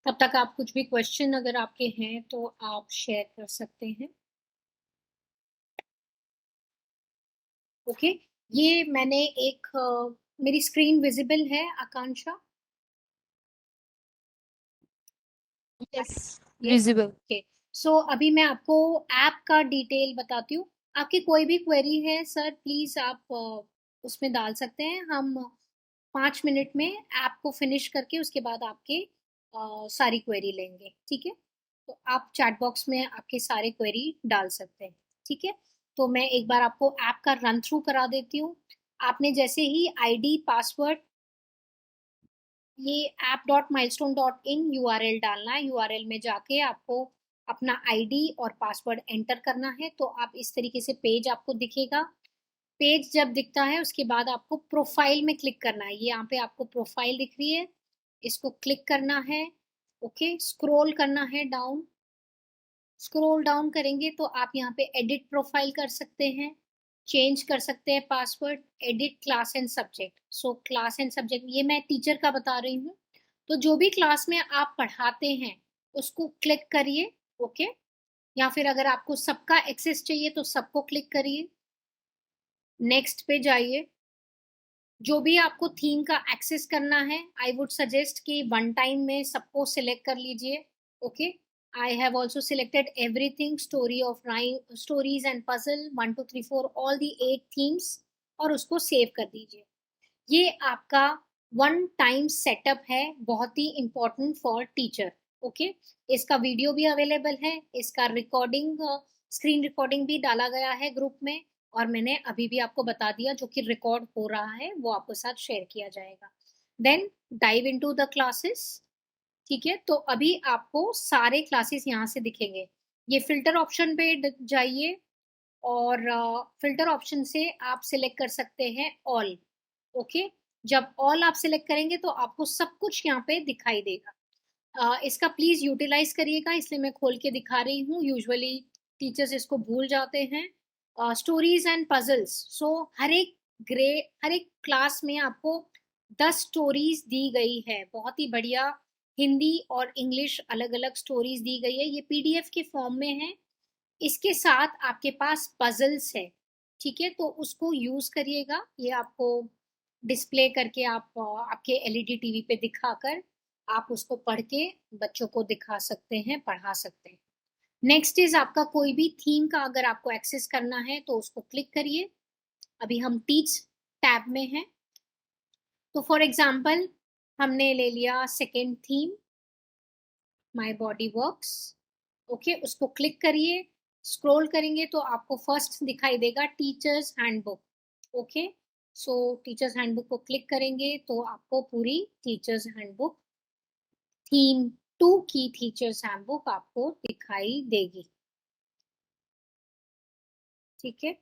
तब तक आप कुछ भी क्वेश्चन अगर आपके हैं तो आप शेयर कर सकते हैं। ओके, ये मैंने एक मेरी स्क्रीन विजिबल है Akanksha? Yes, yes. Visible. Okay, so अभी मैं आपको ऐप का डिटेल बताती हूँ। आपकी कोई भी क्वेरी है सर, प्लीज आप उसमें डाल सकते हैं। हम 5 मिनट में ऐप को फिनिश करके उसके बाद आपके सारी क्वेरी लेंगे, ठीक है? तो आप चैट बॉक्स में आपके सारे क्वेरी डाल सकते हैं, ठीक है? तो मैं एक बार आपको ऐप का रन थ्रू करा देती हूँ। आपने जैसे ही आईडी पासवर्ड, ये app.milestone.in यूआरएल डालना है। यूआरएल में जाके आपको अपना आईडी और पासवर्ड एंटर करना है। तो आप इस तरीके से पेज आपको दिखेगा। पेज जब दिखता है उसके बाद आपको प्रोफाइल में क्लिक करना है। ये यहाँ पे आपको प्रोफाइल दिख रही है, इसको क्लिक करना है। ओके, स्क्रॉल करना है डाउन। स्क्रॉल डाउन करेंगे तो आप यहाँ पे एडिट प्रोफाइल कर सकते हैं, चेंज कर सकते हैं password, edit class and subject. So class and subject ये मैं टीचर का बता रही हूँ, तो जो भी क्लास में आप पढ़ाते हैं उसको क्लिक करिए। ओके, या फिर अगर आपको सबका एक्सेस चाहिए तो सबको क्लिक करिए। नेक्स्ट पे जाइए। जो भी आपको थीम का एक्सेस करना है, आई वुड सजेस्ट कि वन टाइम में सबको सिलेक्ट कर लीजिए। Okay, I have also selected everything, story of rhyme, stories and puzzle 1 2 3 4, all the 8 themes, और उसको सेव कर दीजिए। ये आपका वन टाइम सेटअप है, बहुत ही इंपॉर्टेंट फॉर टीचर। ओके, इसका वीडियो भी अवेलेबल है, इसका रिकॉर्डिंग, स्क्रीन रिकॉर्डिंग भी डाला गया है ग्रुप में, और मैंने अभी भी आपको बता दिया जो कि रिकॉर्ड हो रहा है वो आपको साथ शेयर किया जाएगा। Then dive into the classes. ठीक है, तो अभी आपको सारे क्लासेस यहाँ से दिखेंगे। ये फिल्टर ऑप्शन पे जाइए, और फिल्टर ऑप्शन से आप सिलेक्ट कर सकते हैं ऑल। ओके, जब ऑल आप सिलेक्ट करेंगे तो आपको सब कुछ यहाँ पे दिखाई देगा। इसका प्लीज यूटिलाइज करिएगा, इसलिए मैं खोल के दिखा रही हूँ। यूजुअली टीचर्स इसको भूल जाते हैं। स्टोरीज एंड पजल्स, सो हर एक क्लास में आपको 10 स्टोरीज दी गई है, बहुत ही बढ़िया। हिंदी और इंग्लिश अलग अलग स्टोरीज दी गई है, ये पीडीएफ के फॉर्म में है। इसके साथ आपके पास पजल्स है, ठीक है? तो उसको यूज करिएगा। ये आपको डिस्प्ले करके आप आपके एलईडी टीवी पे दिखाकर आप उसको पढ़ के बच्चों को दिखा सकते हैं, पढ़ा सकते हैं। नेक्स्ट इज आपका कोई भी थीम का अगर आपको एक्सेस करना है तो उसको क्लिक करिए। अभी हम टीच टैब में हैं, तो फॉर एग्जाम्पल हमने ले लिया second theme, my body works. Okay, उसको क्लिक करिए। स्क्रॉल करेंगे तो आपको फर्स्ट दिखाई देगा टीचर्स हैंडबुक। ओके, सो टीचर्स हैंडबुक को क्लिक करेंगे तो आपको पूरी टीचर्स हैंडबुक, थीम 2 की टीचर्स हैंडबुक आपको दिखाई देगी, ठीक है?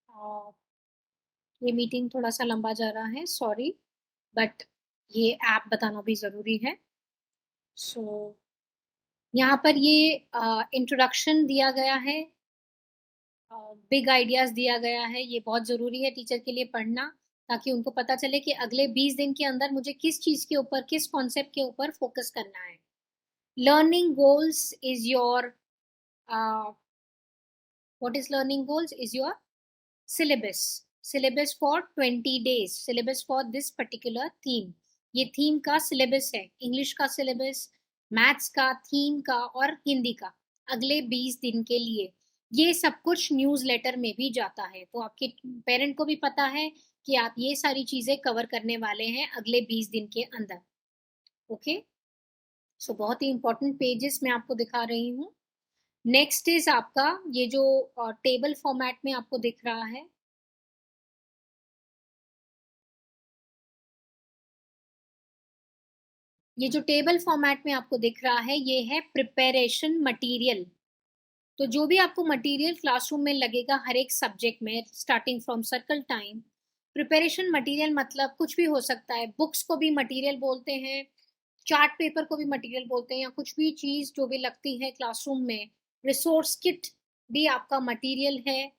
और ये मीटिंग थोड़ा सा लंबा जा रहा है, सॉरी, बट ये ऐप बताना भी जरूरी है। सो यहाँ पर ये इंट्रोडक्शन दिया गया है, बिग आइडियाज दिया गया है। ये बहुत जरूरी है टीचर के लिए पढ़ना, ताकि उनको पता चले कि अगले 20 दिन के अंदर मुझे किस चीज के ऊपर, किस कॉन्सेप्ट के ऊपर फोकस करना है। Learning goals is your, what is learning goals is your syllabus, syllabus for 20 days, syllabus for this particular theme। ये थीम का सिलेबस है, इंग्लिश का सिलेबस, मैथ्स का, थीम का और हिंदी का, अगले 20 दिन के लिए। ये सब कुछ न्यूज लेटर में भी जाता है, तो आपके पेरेंट को भी पता है कि आप ये सारी चीजें कवर करने वाले हैं अगले 20 दिन के अंदर। ओके, सो बहुत ही इंपॉर्टेंट पेजेस मैं आपको दिखा रही हूँ। नेक्स्ट इज आपका ये जो टेबल फॉर्मेट में आपको दिख रहा है, ये जो टेबल फॉर्मेट में आपको दिख रहा है ये है प्रिपरेशन मटेरियल। तो जो भी आपको मटेरियल क्लासरूम में लगेगा हर एक सब्जेक्ट में, starting from circle time, preparation material मतलब कुछ भी हो सकता है। बुक्स को भी मटेरियल बोलते हैं, चार्ट पेपर को भी मटेरियल बोलते हैं, या कुछ भी चीज जो भी लगती है क्लासरूम में। रिसोर्स किट भी आपका मटेरियल है,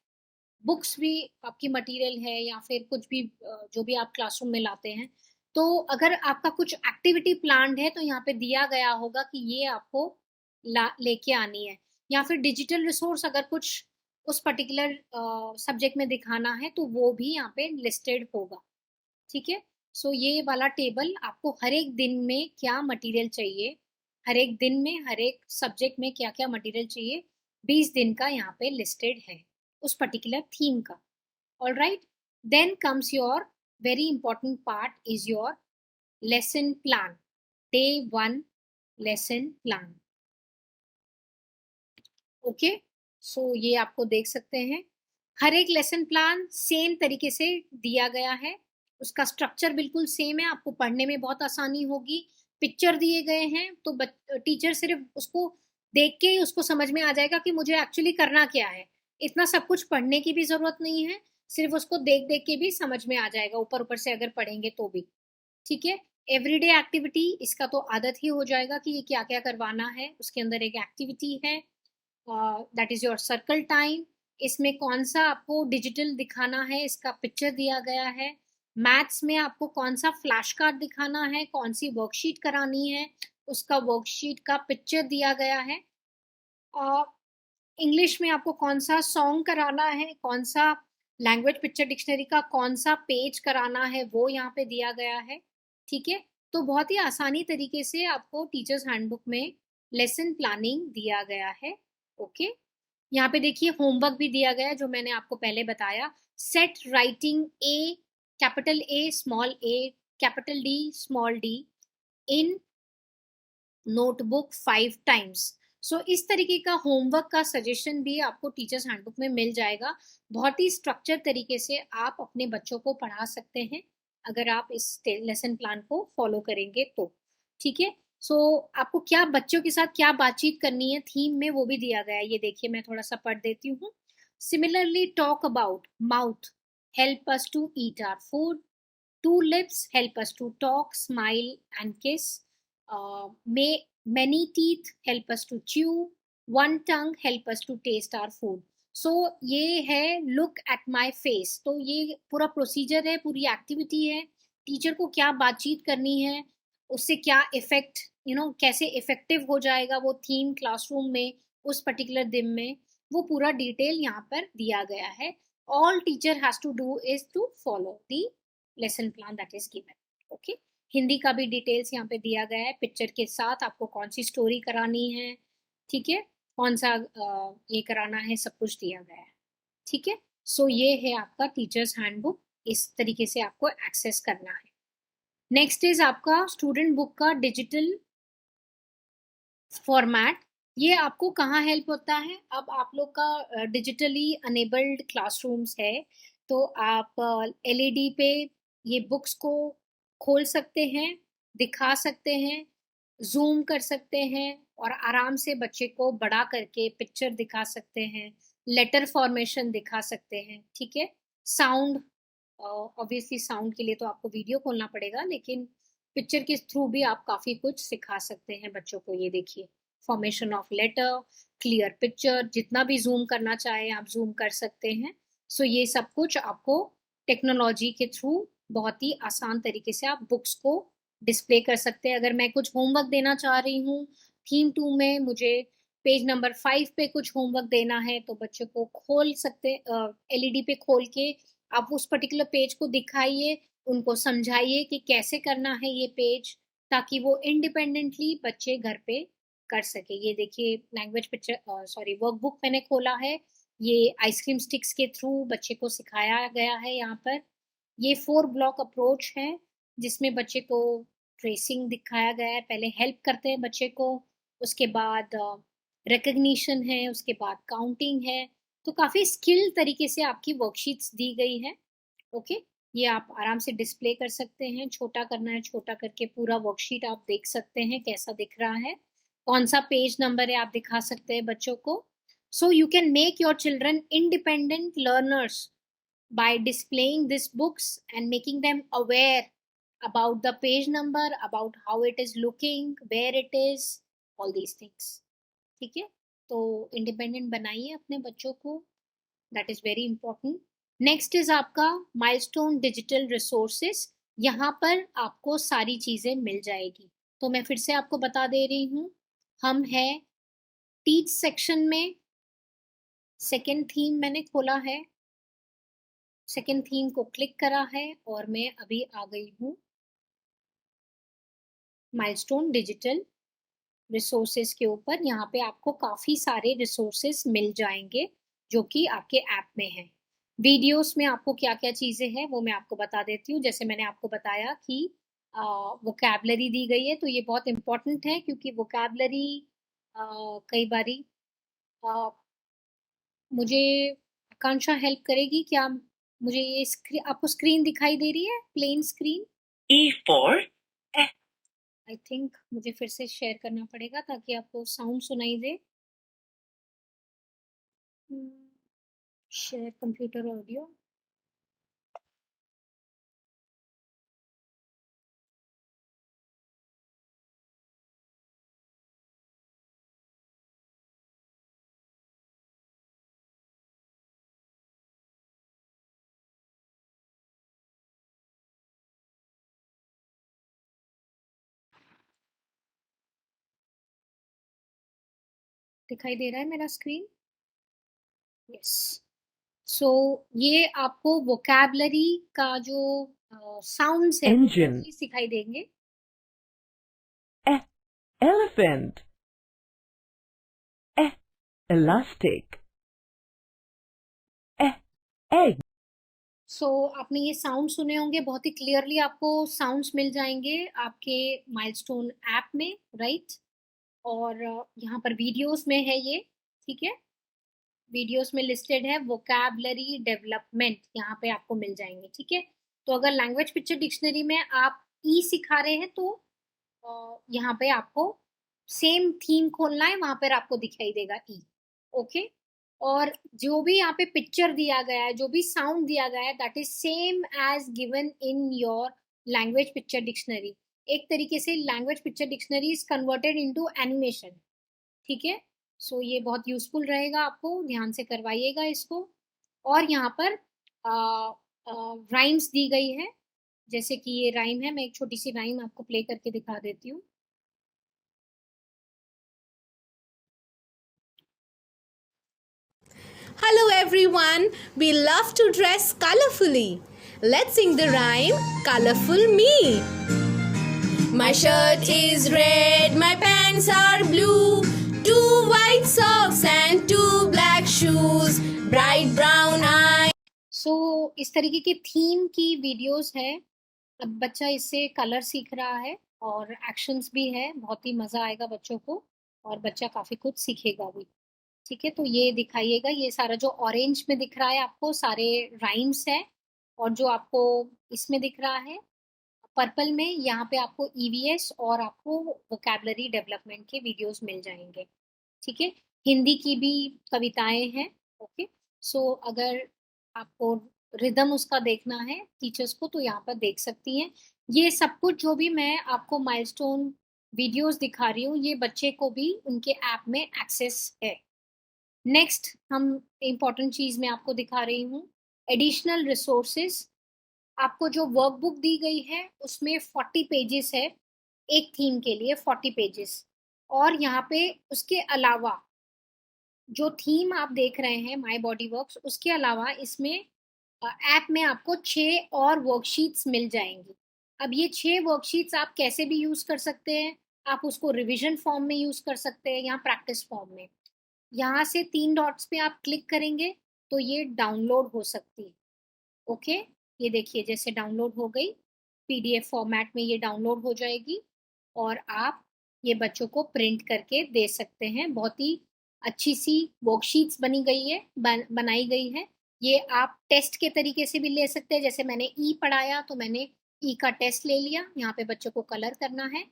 बुक्स भी आपकी मटेरियल है, या फिर कुछ भी जो भी आप क्लासरूम में लाते हैं। तो अगर आपका कुछ एक्टिविटी प्लान्ड है तो यहाँ पे दिया गया होगा कि ये आपको लेके आनी है, या फिर डिजिटल रिसोर्स अगर कुछ उस पर्टिकुलर सब्जेक्ट में दिखाना है तो वो भी यहाँ पे लिस्टेड होगा। ठीक है, सो ये वाला टेबल आपको हर एक दिन में क्या मटेरियल चाहिए, हर एक दिन में हर एक सब्जेक्ट में क्या क्या मटेरियल चाहिए, 20 दिन का यहाँ पे लिस्टेड है उस पर्टिकुलर थीम का। All right, then comes your very important part is your lesson plan, day 1 lesson plan. Okay, so ये आपको देख सकते हैं, हर एक लेसन प्लान सेम तरीके से दिया गया है, उसका स्ट्रक्चर बिल्कुल सेम है, आपको पढ़ने में बहुत आसानी होगी। पिक्चर दिए गए हैं तो टीचर सिर्फ उसको देख के ही उसको समझ में आ जाएगा कि मुझे एक्चुअली करना क्या है। इतना सब कुछ पढ़ने की भी जरूरत नहीं है, सिर्फ उसको देख देख के भी समझ में आ जाएगा, ऊपर ऊपर से अगर पढ़ेंगे तो भी। ठीक है, एवरीडे एक्टिविटी, इसका तो आदत ही हो जाएगा कि ये क्या क्या करवाना है। उसके अंदर एक एक्टिविटी है, that is your circle time, इसमें कौन सा आपको डिजिटल दिखाना है इसका पिक्चर दिया गया है। मैथ्स में आपको कौन सा फ्लैश कार्ड दिखाना है, कौन सी वर्कशीट करानी है, उसका वर्कशीट का पिक्चर दिया गया है। और इंग्लिश में आपको कौन सा सॉन्ग कराना है, कौन सा लैंग्वेज पिक्चर डिक्शनरी का कौन सा पेज कराना है, वो यहाँ पे दिया गया है। ठीक है, तो बहुत ही आसानी तरीके से आपको टीचर्स हैंडबुक में लेसन प्लानिंग दिया गया है। ओके, यहाँ पे देखिए होमवर्क भी दिया गया है जो मैंने आपको पहले बताया, set writing A, capital A small A, capital D small D in notebook 5 times. So इस तरीके का होमवर्क का सजेशन भी आपको टीचर्स हैंडबुक में मिल जाएगा। बहुत ही स्ट्रक्चर तरीके से आप अपने बच्चों को पढ़ा सकते हैं अगर आप इस लेसन प्लान को फॉलो करेंगे तो। ठीक है, सो आपको क्या बच्चों के साथ क्या बातचीत करनी है थीम में वो भी दिया गया है। ये देखिए मैं थोड़ा सा पढ़ देती हूँ। Similarly talk about mouth, help us to eat our food, two lips help us to talk smile and kiss, many teeth help us to chew, one tongue help us to taste our food. So ये है look at my face, तो ये पूरा procedure है, पूरी activity है, teacher को क्या बातचीत करनी है, उससे क्या इफेक्ट कैसे इफेक्टिव हो जाएगा वो थीम क्लासरूम में उस पर्टिकुलर दिन में, वो पूरा डिटेल यहाँ पर दिया गया है। All teacher has to do is to follow the lesson plan that is given. Okay, Hindi का भी डिटेल्स यहाँ पे दिया गया है पिक्चर के साथ, आपको कौन सी स्टोरी करानी है, ठीक है, कौन सा ये कराना है, सब कुछ दिया गया है। ठीक है, सो ये है आपका टीचर्स हैंडबुक, इस तरीके से आपको एक्सेस करना है। नेक्स्ट इज आपका स्टूडेंट बुक का डिजिटल फॉर्मेट। ये आपको कहाँ हेल्प होता है, अब आप लोग का डिजिटली अनेबल्ड क्लासरूम्स है तो आप एलईडी पे ये बुक्स को खोल सकते हैं, दिखा सकते हैं, जूम कर सकते हैं और आराम से बच्चे को बड़ा करके पिक्चर दिखा सकते हैं, लेटर फॉर्मेशन दिखा सकते हैं। ठीक है, साउंड, ऑब्वियसली साउंड के लिए तो आपको वीडियो खोलना पड़ेगा, लेकिन पिक्चर के थ्रू भी आप काफ़ी कुछ सिखा सकते हैं बच्चों को। ये देखिए formation of letter, clear picture, जितना भी जूम करना चाहे आप जूम कर सकते हैं। सो ये सब कुछ आपको टेक्नोलॉजी के थ्रू बहुत ही आसान तरीके से आप बुक्स को डिस्प्ले कर सकते हैं। अगर मैं कुछ होमवर्क देना चाह रही हूँ थीम 2 में, मुझे पेज नंबर 5 पे कुछ होमवर्क देना है तो बच्चे को खोल सकते, एलईडी पे खोल के आप उस पर्टिकुलर पेज को दिखाइए, उनको समझाइए कि कैसे करना है ये पेज, ताकि वो इंडिपेंडेंटली बच्चे घर पे कर सके। ये देखिए लैंग्वेज पिक्चर सॉरी वर्कबुक मैंने खोला है, ये आइसक्रीम स्टिक्स के थ्रू बच्चे को सिखाया गया है। यहाँ पर ये 4 ब्लॉक अप्रोच है जिसमें बच्चे को ट्रेसिंग दिखाया गया है, पहले हेल्प करते हैं बच्चे को, उसके बाद रिकग्निशन है, उसके बाद काउंटिंग है। तो काफ़ी स्किल तरीके से आपकी वर्कशीट्स दी गई है। ओके, ये आप आराम से डिस्प्ले कर सकते हैं, छोटा करना है छोटा करके पूरा वर्कशीट आप देख सकते हैं कैसा दिख रहा है, कौन सा पेज नंबर है आप दिखा सकते हैं बच्चों को। So you can make your children independent learners by displaying these books and making them aware about the page number, about how it is looking, where it is, all these things. ठीक है, तो independent बनाइए अपने बच्चों को, that is very important. Next is आपका milestone digital resources. यहाँ पर आपको सारी चीजें मिल जाएगी। तो मैं फिर से आपको बता दे रही हूँ, हम है टीच सेक्शन में। सेकेंड थीम मैंने खोला है, सेकेंड थीम को क्लिक करा है और मैं अभी आ गई हूँ माइलस्टोन डिजिटल रिसोर्सेज के ऊपर। यहाँ पे आपको काफी सारे रिसोर्सेज मिल जाएंगे जो कि आपके ऐप में हैं। वीडियोस में आपको क्या क्या चीजें हैं वो मैं आपको बता देती हूँ। जैसे मैंने आपको बताया कि वोकैबलरी दी गई है, तो ये बहुत इंपॉर्टेंट है क्योंकि वोकैबलरी कई बारी मुझे आकांक्षा हेल्प करेगी क्या? मुझे ये आपको स्क्रीन दिखाई दे रही है, plane screen? E4 I think मुझे फिर से शेयर करना पड़ेगा ताकि आपको साउंड सुनाई दे। Share computer audio. दिखाई दे रहा है मेरा स्क्रीन? यस। सो ये आपको वोकैबलरी का जो साउंड्स है Engine. वो सिखाई देंगे। Elephant. Elastic. Egg. सो आपने ये साउंड सुने होंगे, बहुत ही क्लियरली आपको साउंड्स मिल जाएंगे आपके माइलस्टोन ऐप में, राइट? और यहाँ पर वीडियोस में है ये, ठीक है? वीडियोस में लिस्टेड है वोकैबलरी डेवलपमेंट, यहाँ पे आपको मिल जाएंगे, ठीक है? तो अगर लैंग्वेज पिक्चर डिक्शनरी में आप ई सिखा रहे हैं तो यहाँ पे आपको सेम थीम खोलना है, वहां पर आपको दिखाई देगा ई। ओके। और जो भी यहाँ पे पिक्चर दिया गया है, जो भी साउंड दिया गया है, that is same as given in your language picture dictionary. एक तरीके से language picture dictionary is converted into animation, ठीक है? सो ये बहुत यूजफुल रहेगा, आपको ध्यान से करवाइएगा इसको। और यहाँ पर राइम्स दी गई है, जैसे कि ये राइम है, मैं एक छोटी सी राइम आपको प्ले करके दिखा देती हूँ। Hello everyone, we love to dress colorfully. Let's sing the rhyme Colorful Me. My shirt is red, my pants are blue, 2 white socks and 2 black shoes, bright brown eyes. सो इस तरीके की theme की videos है। अब बच्चा इससे colour सीख रहा है और एक्शंस भी है, बहुत ही मजा आएगा बच्चों को और बच्चा काफी कुछ सीखेगा भी, ठीक है? तो ये दिखाइएगा, ये सारा जो ऑरेंज में दिख रहा है आपको सारे राइम्स है, और जो आपको इसमें दिख रहा है पर्पल में, यहाँ पे आपको ईवीएस और आपको वोकैबलरी डेवलपमेंट के वीडियोस मिल जाएंगे, ठीक है? हिंदी की भी कविताएं हैं। ओके। सो अगर आपको रिदम उसका देखना है टीचर्स को तो यहाँ पर देख सकती हैं। ये सब कुछ जो भी मैं आपको माइलस्टोन वीडियोस दिखा रही हूँ, ये बच्चे को भी उनके ऐप में एक्सेस है। नेक्स्ट हम इम्पोर्टेंट चीज मैं आपको दिखा रही हूँ, एडिशनल रिसोर्सेस। आपको जो वर्कबुक दी गई है उसमें 40 पेजेस है, एक थीम के लिए 40 पेजेस। और यहाँ पे उसके अलावा जो थीम आप देख रहे हैं माई बॉडी वर्क्स, उसके अलावा इसमें ऐप में आपको 6 और वर्कशीट्स मिल जाएंगी। अब ये 6 वर्कशीट्स आप कैसे भी यूज कर सकते हैं, आप उसको रिविजन फॉर्म में यूज कर सकते हैं या प्रैक्टिस फॉर्म में। यहाँ से 3 डॉट्स पे आप क्लिक करेंगे तो ये डाउनलोड हो सकती है। ओके, ये देखिए जैसे डाउनलोड हो गई, पीडीएफ फॉर्मेट में ये डाउनलोड हो जाएगी और आप ये बच्चों को प्रिंट करके दे सकते हैं। बहुत ही अच्छी सी वर्कशीट्स बनी गई है, बनाई गई है। ये आप टेस्ट के तरीके से भी ले सकते हैं, जैसे मैंने ई पढ़ाया तो मैंने ई का टेस्ट ले लिया। यहाँ पे बच्चों को कलर करना है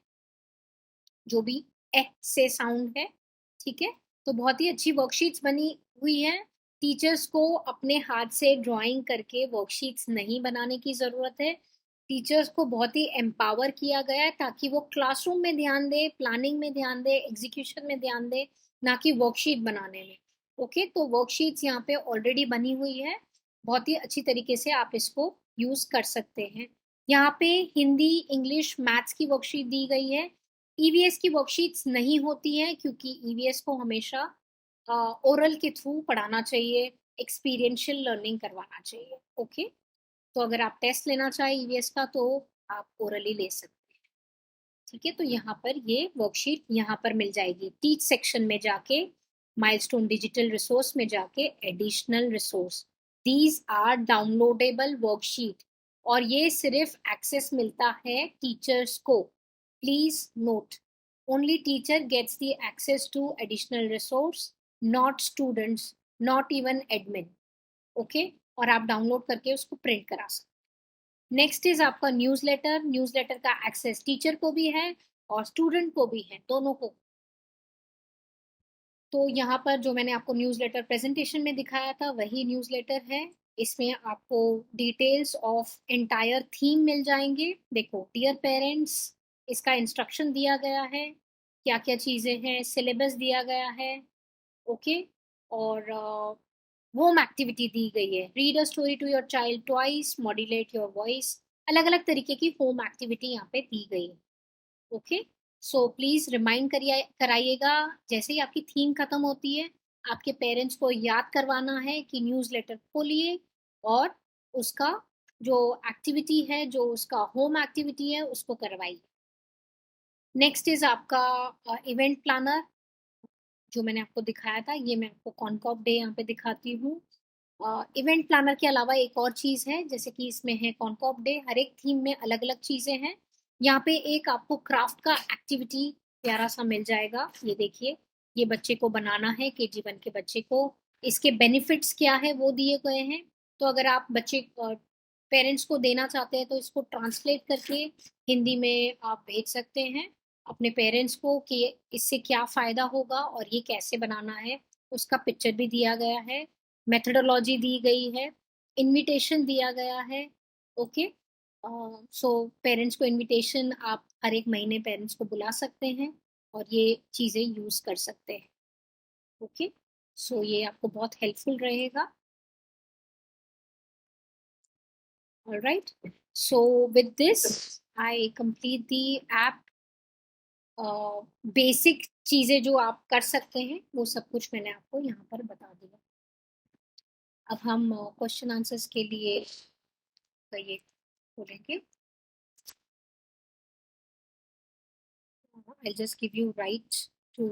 जो भी ए से साउंड है, ठीक है? तो बहुत ही अच्छी वर्कशीट्स बनी हुई है। टीचर्स को अपने हाथ से ड्राइंग करके वर्कशीट्स नहीं बनाने की ज़रूरत है। टीचर्स को बहुत ही एम्पावर किया गया है ताकि वो क्लासरूम में ध्यान दे, प्लानिंग में ध्यान दे, एग्जीक्यूशन में ध्यान दे, ना कि वर्कशीट बनाने में। ओके, तो वर्कशीट्स यहाँ पे ऑलरेडी बनी हुई है, बहुत ही अच्छी तरीके से आप इसको यूज कर सकते हैं। यहाँ पे हिंदी, इंग्लिश, मैथ्स की वर्कशीट दी गई है। ईवीएस की वर्कशीट्स नहीं होती है क्योंकि ईवीएस को हमेशा ओरल के थ्रू पढ़ाना चाहिए, एक्सपीरियंशियल लर्निंग करवाना चाहिए। ओके, तो अगर आप टेस्ट लेना चाहें ईवीएस का तो आप ओरली ले सकते हैं। ठीक है, तो यहाँ पर ये वर्कशीट यहाँ पर मिल जाएगी। टीच सेक्शन में जाके, माइलस्टोन डिजिटल रिसोर्स में जाके, additional resource, these are downloadable worksheet, और ये सिर्फ एक्सेस मिलता है टीचर्स को। Please note, only teacher gets the access to additional resource, not students, not even admin. Okay, और आप डाउनलोड करके उसको प्रिंट करा सकते। नेक्स्ट इज आपका न्यूज़लेटर। न्यूज़लेटर का एक्सेस टीचर को भी है और स्टूडेंट को भी है, दोनों को। तो यहाँ पर जो मैंने आपको न्यूज़लेटर प्रेजेंटेशन में दिखाया था वही न्यूज़लेटर है। इसमें आपको डिटेल्स ऑफ एंटायर थीम मिल जाएंगे। देखो, डियर पेरेंट्स, इसका इंस्ट्रक्शन दिया गया है, क्या क्या चीज़ें हैं, सिलेबस दिया गया है। ओके, और होम एक्टिविटी दी गई है। Read a story to your child twice, modulate your voice. अलग अलग तरीके की होम एक्टिविटी यहाँ पे दी गई है। ओके, सो प्लीज रिमाइंड कराइएगा जैसे ही आपकी थीम खत्म होती है, आपके पेरेंट्स को याद करवाना है कि न्यूज़लेटर खोलिए और उसका जो एक्टिविटी है, जो उसका होम एक्टिविटी है, उसको करवाइए। नेक्स्ट इज आपका इवेंट प्लानर, जो मैंने आपको दिखाया था। ये मैं आपको कॉनकॉप डे यहाँ पे दिखाती हूँ। इवेंट प्लानर के अलावा एक और चीज़ है, जैसे कि इसमें है कॉनकॉप डे। हर एक थीम में अलग अलग चीज़ें हैं। यहाँ पे एक आपको क्राफ्ट का एक्टिविटी प्यारा सा मिल जाएगा। ये देखिए, ये बच्चे को बनाना है, केजी 1 के बच्चे को। इसके बेनिफिट्स क्या है वो दिए गए हैं। तो अगर आप बच्चे पेरेंट्स को देना चाहते हैं तो इसको ट्रांसलेट करके हिंदी में आप भेज सकते हैं अपने पेरेंट्स को कि इससे क्या फ़ायदा होगा और ये कैसे बनाना है। उसका पिक्चर भी दिया गया है, मेथडोलॉजी दी गई है, इनविटेशन दिया गया है। ओके, सो पेरेंट्स को इनविटेशन, आप हर एक महीने पेरेंट्स को बुला सकते हैं और ये चीज़ें यूज़ कर सकते हैं। ओके, सो ये आपको बहुत हेल्पफुल रहेगा। All right, so with this I complete the app। Basic चीज़ें जो आप कर सकते हैं वो सब कुछ मैंने आपको यहाँ पर बता दिया। अब हम क्वेश्चन आंसर्स के लिए ये बोलेंगे। I'll just give you right to